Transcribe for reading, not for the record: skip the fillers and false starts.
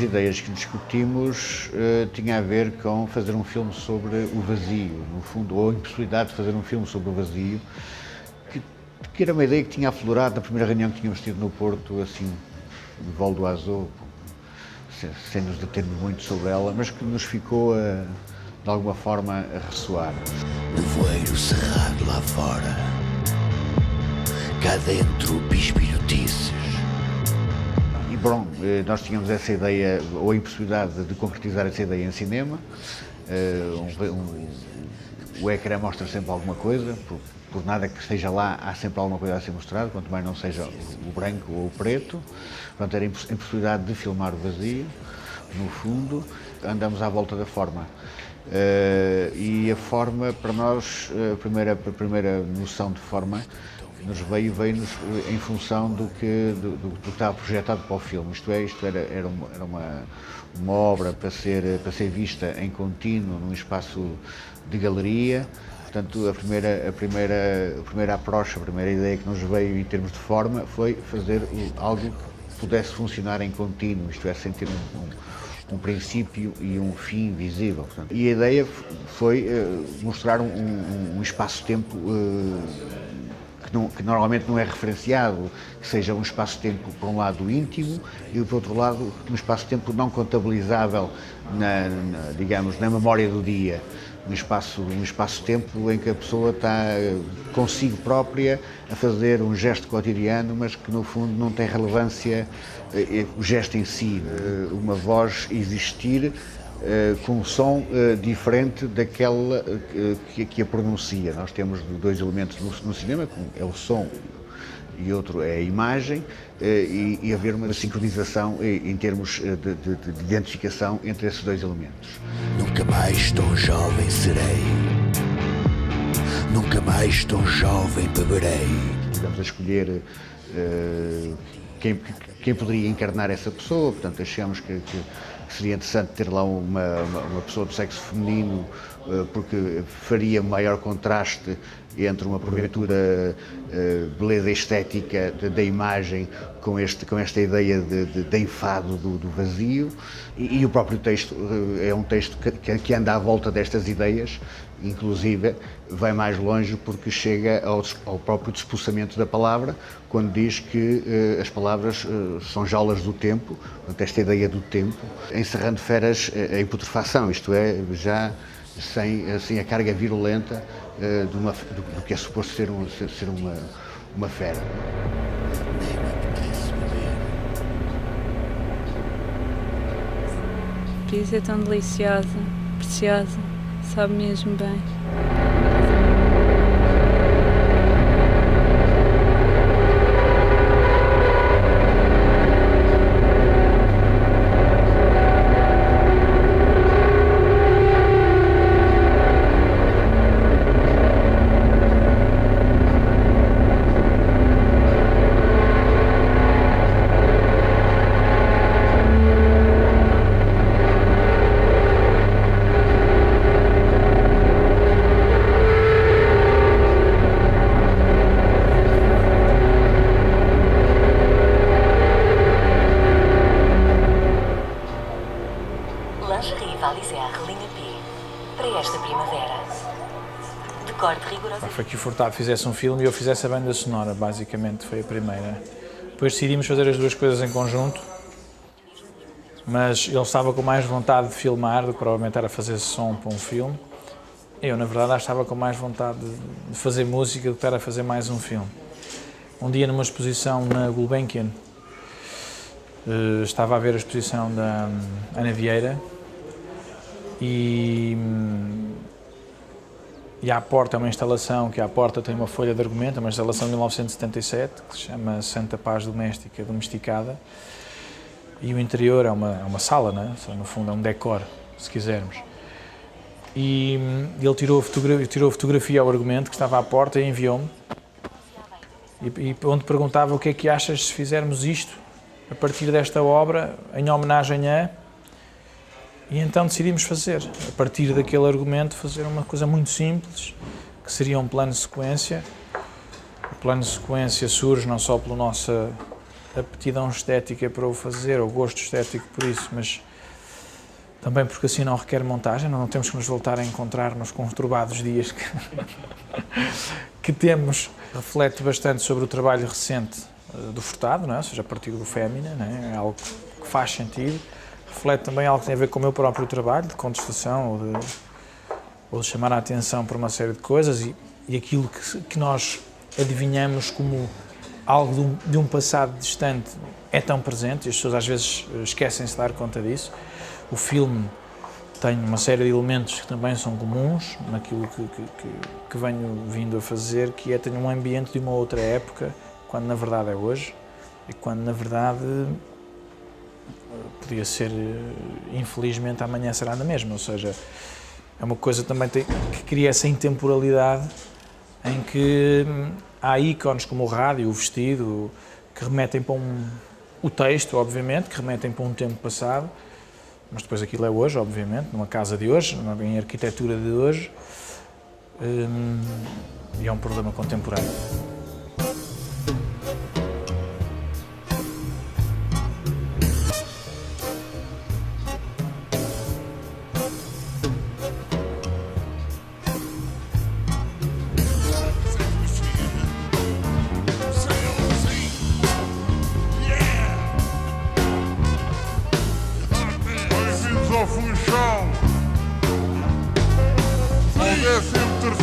ideias que discutimos tinha a ver com fazer um filme sobre o vazio, no fundo, ou a impossibilidade de fazer um filme sobre o vazio, que era uma ideia que tinha aflorado na primeira reunião que tínhamos tido no Porto, assim, de vol do azul, sem nos determos muito sobre ela, mas que nos ficou, de alguma forma, a ressoar. Nevoeiro cerrado lá fora, cá dentro bisbilhotices. E bom, nós tínhamos essa ideia, ou a impossibilidade de concretizar essa ideia em cinema. O ecrã mostra sempre alguma coisa, por nada que esteja lá, há sempre alguma coisa a ser mostrada, quanto mais não seja o branco ou o preto. Portanto, era a impossibilidade de filmar o vazio, no fundo. Andamos à volta da forma. E a forma, para nós, a primeira noção de forma nos veio-nos em função do que estava projetado para o filme. Isto era uma obra para ser vista em contínuo num espaço de galeria. Portanto, a primeira approach, a primeira ideia que nos veio em termos de forma foi fazer algo que pudesse funcionar em contínuo, isto é, sem ter um princípio e um fim visível. Portanto, e a ideia foi mostrar um espaço-tempo que normalmente não é referenciado, que seja um espaço-tempo, por um lado, íntimo e, por outro lado, um espaço-tempo não contabilizável digamos, na memória do dia. Um espaço-tempo em que a pessoa está consigo própria a fazer um gesto cotidiano, mas que no fundo não tem relevância o gesto em si. Uma voz existir com um som diferente daquela que a pronuncia. Nós temos dois elementos no cinema, é o som e outro é a imagem, e haver uma sincronização em termos de identificação entre esses dois elementos. Nunca mais tão jovem serei, nunca mais tão jovem beberei. Estamos a escolher quem poderia encarnar essa pessoa, portanto achamos que seria interessante ter lá uma pessoa do sexo feminino, porque faria maior contraste entre uma porventura beleza estética da imagem com esta ideia de enfado do vazio, e o próprio texto é um texto que anda à volta destas ideias, inclusive vai mais longe porque chega ao próprio despoçamento da palavra, quando diz que as palavras são jaulas do tempo, portanto, esta ideia do tempo, encerrando feras em putrefação, isto é, já sem assim, a carga virulenta do que é suposto ser uma fera. Por isso é tão deliciosa, preciosa, sabe mesmo bem. Lingerie Valizer, linha P, para esta primavera. De corte rigoroso. Foi que o Furtado fizesse um filme e eu fizesse a banda sonora, basicamente, foi a primeira. Depois decidimos fazer as duas coisas em conjunto, mas ele estava com mais vontade de filmar do que provavelmente estar a fazer som para um filme. Eu, na verdade, estava com mais vontade de fazer música do que estar a fazer mais um filme. Um dia, numa exposição na Gulbenkian, estava a ver a exposição da Ana Vieira e à porta é uma instalação que à porta tem uma folha de argumento, uma instalação de 1977 que se chama Santa Paz Doméstica Domesticada, e o interior é uma sala, né? No fundo é um decor, se quisermos. E ele tirou fotografia ao argumento que estava à porta e enviou-me, e onde perguntava o que é que achas se fizermos isto a partir desta obra em homenagem a... E então decidimos fazer, a partir daquele argumento, fazer uma coisa muito simples, que seria um plano de sequência. O plano de sequência surge não só pela nossa aptidão estética para o fazer, ou gosto estético por isso, mas também porque assim não requer montagem, não temos que nos voltar a encontrar nos conturbados dias que temos. Reflete bastante sobre o trabalho recente do Furtado, não é? Ou seja, a partir do Fémina, não é? É algo que faz sentido. Reflete também algo que tem a ver com o meu próprio trabalho, de contestação ou de chamar a atenção para uma série de coisas e aquilo que nós adivinhamos como algo de um passado distante é tão presente e as pessoas às vezes esquecem-se de dar conta disso. O filme tem uma série de elementos que também são comuns naquilo que venho vindo a fazer, que é ter um ambiente de uma outra época, quando na verdade é hoje, e quando na verdade podia ser, infelizmente, amanhã será na mesma. Ou seja, é uma coisa também que cria essa intemporalidade em que há ícones como o rádio, o vestido, que remetem para o texto, obviamente, que remetem para um tempo passado, mas depois aquilo é hoje, obviamente, numa casa de hoje, em arquitetura de hoje, e é um problema contemporâneo. Bem-vindos ao Funchal, o 13º